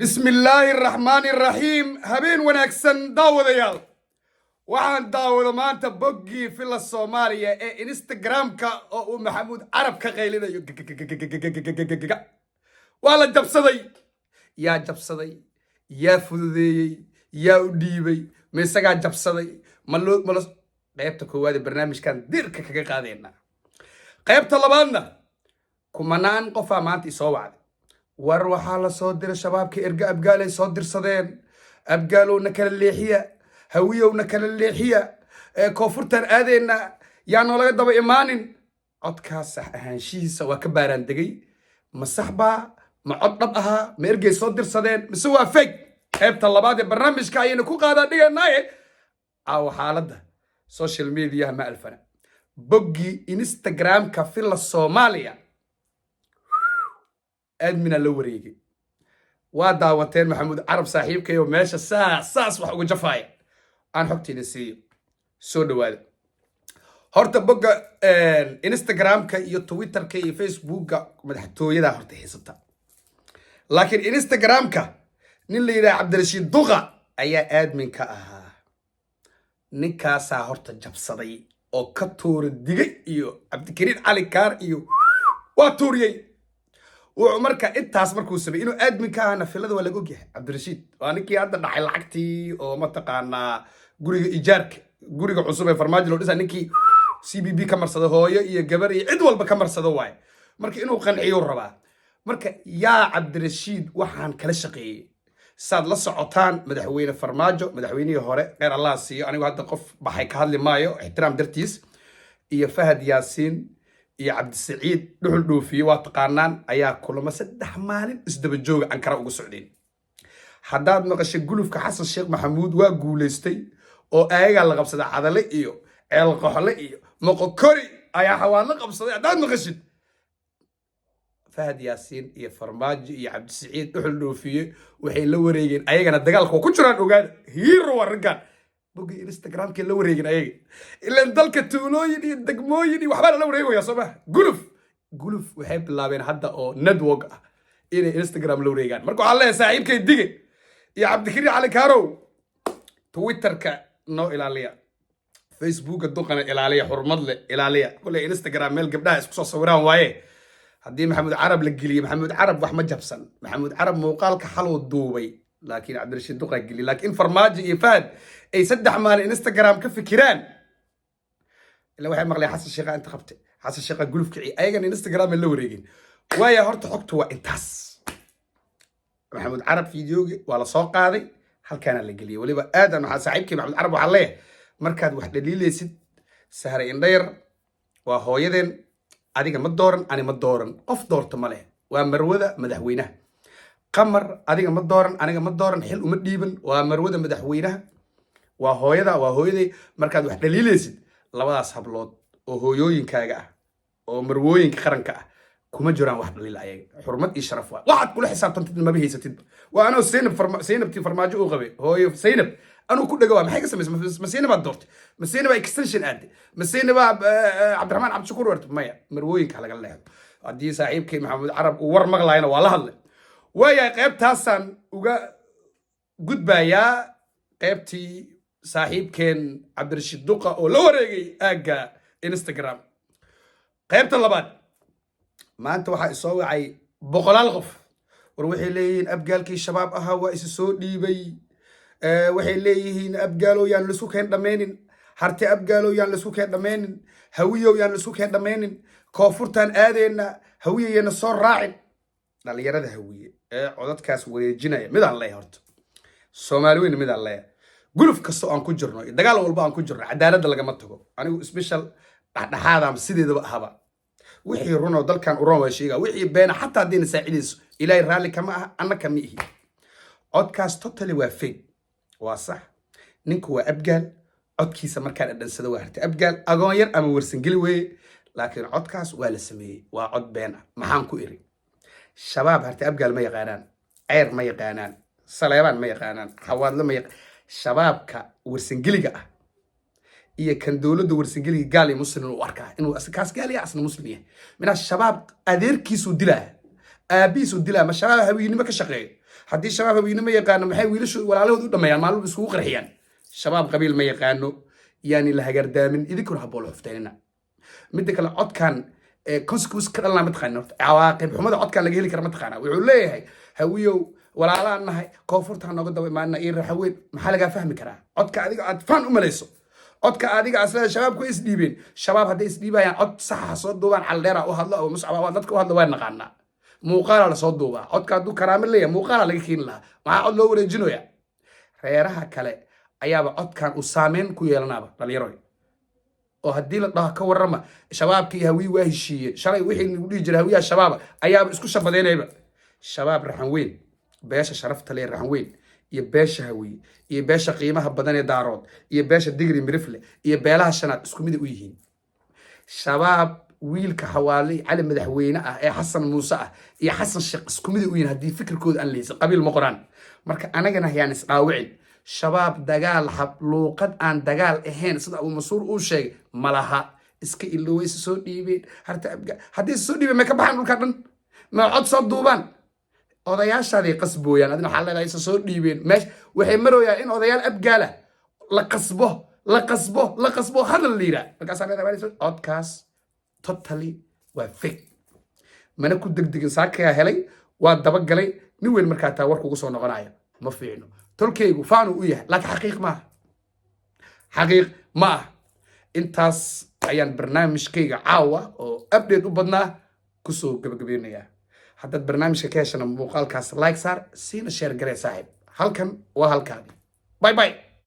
بسم الله الرحمن الرحيم هبين ونكسن داود يال وعن داود ما انت بقي في الصومالية انستغرام كا او محمود عرب كغيلنا ولا جبصدي يا جبصدي يا فذي يا ديبي مسكا جبصدي ملو قيبتا كواد برنامج كان ديرك كغا قادينا قيبتا لبادنا كمانان قفا مانتي سو وعد war waxaa la soo diray shabaabka erga abgaal ay soo dirsadeen abgaalowna kala leexiya hawiyowna kala leexiya koonfurtan aadeenna yaana laga daba imaanin codkaas sax ahaanshihiisa waa ka baaraan degay ma sax baa ma cod dhab ahaa ma ergay soo dirsadeen mise waa fake qaybta labaad ee barnaamijka ayaynu ku qaadaa dhiganaaye aawa xaaladda social mediaha ma alfana boggii instagramka fila soomaaliya admina la wareegay waa daawateen maxamuud carab saaxiibkayo meesha saas wax uga jafaaya aan xogtiina siiyo soo dhawaada horta bogga instagramka iyo twitterka iyo facebookka madaxtooyada horta xiisata laakiin instagramka nin la yiraahdo cabdirashiid duqa ayaa admin ka ahaa ninkaasaa horta jabsaday oo ka tuura digay iyo cabdikariin cali kaar iyo waa tuuriyay وعمرك انت مركو سبي انه ادمن كان في لدو ولا اوغي عبد الرشيد وانا كي هذا دحي لعقتي او ما تقانا غوريغا ايجارك غوريغا عصوب فرماج لو دسا نكي سي بي بي كمرسده هويه iyo gabar iyo cid walba kamarsado waay marka inuu qanciyo rabaa marka yaa عبد الرشيد waxaan kala shaqeeyay saad la socotaan madaxweyne farmaajo madaxweynihii hore qeer Allah siiyo anigu hadda qof baxay ka hadli maayo ixtiraam dartiis iyo Fahad Yaasiin يا عبد السعيد دحل دوفي واتقانان ايا كلما سدح مالين اسدب جوج انكره ugu socdeen hadaad maqashay gulufka xasan sheekh maxamuud waa guuleystay oo ayaga la qabsaday cadale iyo eel qoxle iyo moqokori ayaa xawaalo qabsaday hadaad maqashid Fahad Yaasiin iyo Farmaajo iyo Cabdi Saciid duxul dhoofiye waxay la wareegeen ayagana dagaalka ku jiraan ogaad hero wargan بوجي انستغرام كي لو ريغن ايغي الا دلك تولوين دغموين waxba la wareegayo soo ma guluf waxay bilaabeen hadda oo network ah in instagram la wareegaan marka waxa la saaxiibkay dige iyo cabdikariin cali kaarow twitterka no ilaaliya facebook duqana ilaaliya xurmad le ilaaliya kulli instagram meel gabdhaha isku soo sawiraan waaye hadii maxamuud carab la geliyo maxamuud carab wax ma jabsan maxamuud carab muuqaalka xaloo duubay لكن عبد الرشيد دوقا قال لكن فرماج يفاد اي سدح مال انستغرام كفكران الا واحد مغلي حسن الشيخ انت خبت حسن الشيخ قول في ايغن انستغرام اللي وريقين ويا هرت حقته وانتاس محمود عرب فيديو ولا سو قادي هل كان اللي قال وليبا ادم مع صاحبك محمود عرب وعليه markaad wax dhaliilaysid sahar indheer waa hooyadeen adiga ma dooran ani ma dooran qof doorto ma leh waa marwada madaxweynaha qamar adiga ma dooran aniga ma dooran xil uma dhiiban waa marwada madaxweynaha waa hooyaday markaad wax dhaliilaysid labadaas hablood oo hooyooyinkaaga ah oo marwooyinka qaranka ah kuma jiraan wax dhaliil ayaga xurmad iyo sharaf waa waxaad kula xisaabtantid ma bahaysatid waa anoo Zainab farmaajo u qabay hooyo Zainab anuu ku dhagaa maxay ka sameysay ma Zainab aad doortay ma Zainab extension aad ma Zainab Cabdiraxmaan Cabdishakuur warta maya marwooyinka laga leeyahay hadii saaxiibkay maxamuud carab uu war maqlayna waa la hadlay ويا قيبتاسان uga gudbaya qaybtii saaxiibkeen Cabdirashiid Duqa oo la wareegay aaga Instagram qaybta labaad maanta waxa soo wacay boqolaal qof war waxay leeyihiin abgaalkii shabaab ahaa waa is soo dhiibay waxay leeyihiin abgaalo yaan la isku keen dhameenin harti abgaalo yaan la isku keen dhameenin hawiyo yaan la isku keen dhameenin koonfurtan aadeena hawiyayna soo raacin dhalinyarada hawiye codadkaas wareejinaya midaan leeyahay horta Soomaaliyeed midaan leeyahay guluf kasto aan ku jirno dagaal walba aan ku jirno cadaalad lagama tago anigu special dhaxaadam sideedaba ahaba wixii runo dalkan u roon waa sheega wixii been xataa hadii saacidayso ilaahay raali kama aha annaka miihi codkaas totally waa fake waa sax ninku waa abgaal codkiisa markaan dhansado waa harta abgaal agoon yar ama warsan gali weey laakiin codkaas waa la sameeyay waa cod been ah maxaan ku iri شباب هرتي أبقال ما يقانان عير ما يقانان سليمان ما يقانان حواد لما شباب ورسنجليجا إيه كان دولة ورسنجليجا قال لي مسلم واركا إنه أسكاس قال لي أصلا مسلمية من الشباب أدير كيسو دلا أبيسو دلا ما شباب هبيني ما كشقي haddii shabaab hawiine ma yaqaano maxay wiilashu walaalahood u dhameeyaan maalin iskugu qarxiyaan shabaab qabiil ma yaqaano yaani la hagardaamin idinkuna haboolo xufteynina midda kale codkan consequence ka dhalna mataqaana horta cawaaqib xumada codkan laga heli kara mataqaana wuxuu leeyahay hawiyow walaalaan nahay koonfurta nooga daba imaana iyo raxaweyn maxaa lagaa fahmi karaa codka adiga aad faan u malayso codka adiga asla shabaabku isdhiibeen shabaab hadday isdhiibayaan cod saxa soo duubaan caldheera u hadlo oo muscaba waa dadka u hadlo waa naqaanaa muuqaala la soo duubaa codka hadduu karaamo leeyahay muuqaala laga keeni lahaa maxaa cod loo wareejinaya reeraha kale ayaaba codkan uu saameyn ku yeelanaaba dhalinyaroy oo haddii la dhaho ka warrama shabaabka iyo hawiyi waa heshiiyeen shalay wixii lagu dhihi jiray hawiyaha shabaaba ayaaba isku shabadeynayba shabaab raxan weyn beesha sharafta leh raxan weyn iyo beesha hawiye iyo beesha qiimaha badan ee daarood iyo beesha digri mirifle iyo beelaha shanaad isku mid u yihiin shabaab wiilka xawaali cali madaxweyne ah ee xasan muuse ah iyo xasan sheekh isku mid u yihiin haddii fikirkooda aan leysan qabiil ma qoraan marka anagana hayaan isdhaawicin shabaab dagaal luuqad aan dagaal ahayn sida abuu masuur uu sheegay malaha iska iloway soo dhiibeen haddii soo dhiibeen ma ka baxaan dhulka dhan ma cod soo duubaan odayaashaaday qasbooyaan adina waxaa leedahay soo dhiibeen meesh waxay marooyaan in odayaal abgaala la qasbo hadal la yiraa markaasaa leedahay codkaas totally waa fake mana ku degdegin saakaa helay waa dabagalay nin weyn markaa taa warkugu soo noqonaya ma fiicno tolkaygu faanu u yahay laakiin xaqiiq ma ah intaas ayaan barnaamijkayga caawa oo update u badnaa kusoo gabagabeynayaa haddaad barnaamijka ka heshana muuqaalkaas like saar siina sheer garee saaxiib halkan waa halkaadi bye bye